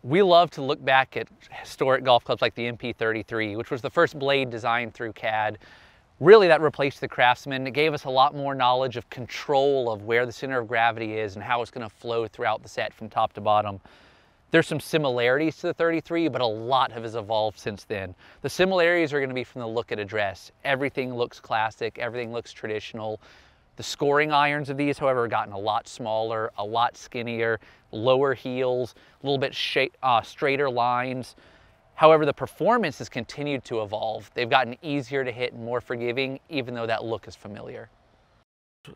We love to look back at historic golf clubs like the MP33, which was the first blade designed through CAD. Really, that replaced the Craftsman. It gave us a lot more knowledge of control of where the center of gravity is and how it's going to flow throughout the set from top to bottom. There's some similarities to the 33, but a lot has evolved since then. The similarities are going to be from the look at address. Everything looks classic, everything looks traditional. The scoring irons of these, however, have gotten a lot smaller, a lot skinnier, lower heels, a little bit straighter lines. However, the performance has continued to evolve. They've gotten easier to hit and more forgiving, even though that look is familiar.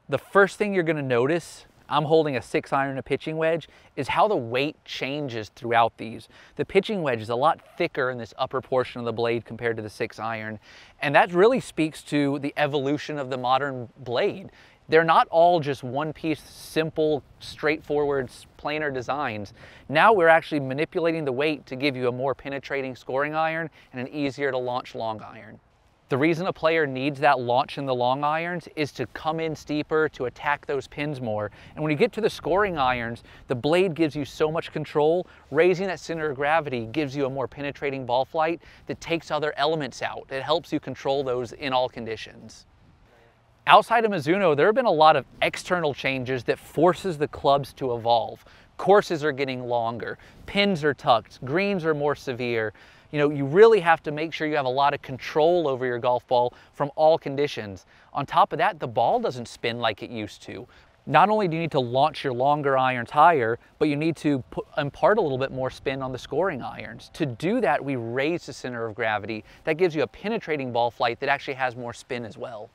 The first thing you're going to notice, I'm holding a 6-iron and a pitching wedge, is how the weight changes throughout these. The pitching wedge is a lot thicker in this upper portion of the blade compared to the 6-iron, and that really speaks to the evolution of the modern blade. They're not all just one-piece, simple, straightforward, planar designs. Now we're actually manipulating the weight to give you a more penetrating scoring iron and an easier to launch long iron. The reason a player needs that launch in the long irons is to come in steeper, to attack those pins more. And when you get to the scoring irons, the blade gives you so much control. Raising that center of gravity gives you a more penetrating ball flight that takes other elements out. It helps you control those in all conditions. Outside of Mizuno, there have been a lot of external changes that forces the clubs to evolve. Courses are getting longer, pins are tucked, greens are more severe. You know, you really have to make sure you have a lot of control over your golf ball from all conditions. On top of that, the ball doesn't spin like it used to. Not only do you need to launch your longer irons higher, but you need to impart a little bit more spin on the scoring irons. To do that, we raise the center of gravity. That gives you a penetrating ball flight that actually has more spin as well.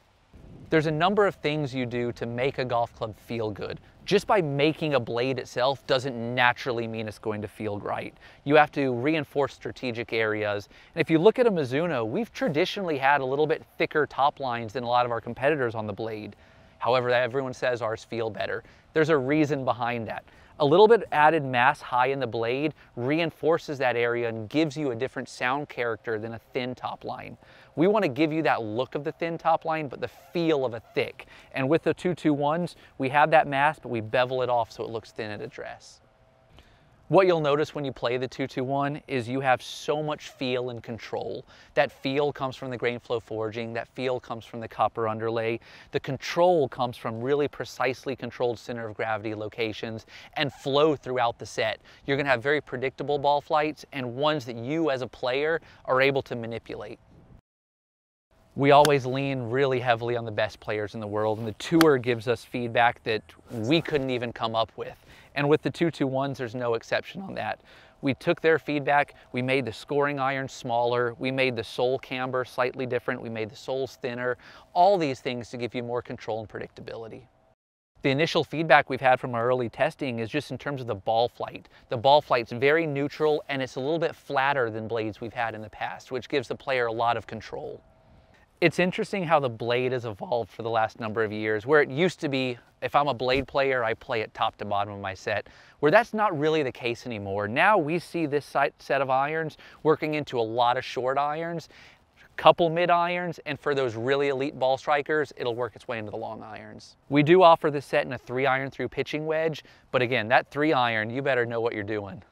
There's a number of things you do to make a golf club feel good. Just by making a blade itself doesn't naturally mean it's going to feel right. You have to reinforce strategic areas. And if you look at a Mizuno, we've traditionally had a little bit thicker top lines than a lot of our competitors on the blade. However, everyone says ours feel better. There's a reason behind that. A little bit added mass high in the blade reinforces that area and gives you a different sound character than a thin top line. We want to give you that look of the thin top line, but the feel of a thick. And with the 221s, we have that mass, but we bevel it off so it looks thin at address. What you'll notice when you play the 221 is you have so much feel and control. That feel comes from the grain flow forging, that feel comes from the copper underlay. The control comes from really precisely controlled center of gravity locations and flow throughout the set. You're going to have very predictable ball flights and ones that you as a player are able to manipulate. We always lean really heavily on the best players in the world, and the tour gives us feedback that we couldn't even come up with. And with the 221s, there's no exception on that. We took their feedback, we made the scoring iron smaller, we made the sole camber slightly different, we made the soles thinner, all these things to give you more control and predictability. The initial feedback we've had from our early testing is just in terms of the ball flight. The ball flight's very neutral and it's a little bit flatter than blades we've had in the past, which gives the player a lot of control. It's interesting how the blade has evolved for the last number of years, where it used to be, if I'm a blade player, I play it top to bottom of my set, where that's not really the case anymore. Now we see this set of irons working into a lot of short irons, a couple mid irons, and for those really elite ball strikers, it'll work its way into the long irons. We do offer this set in a 3-iron through pitching wedge, but again, that 3-iron, you better know what you're doing.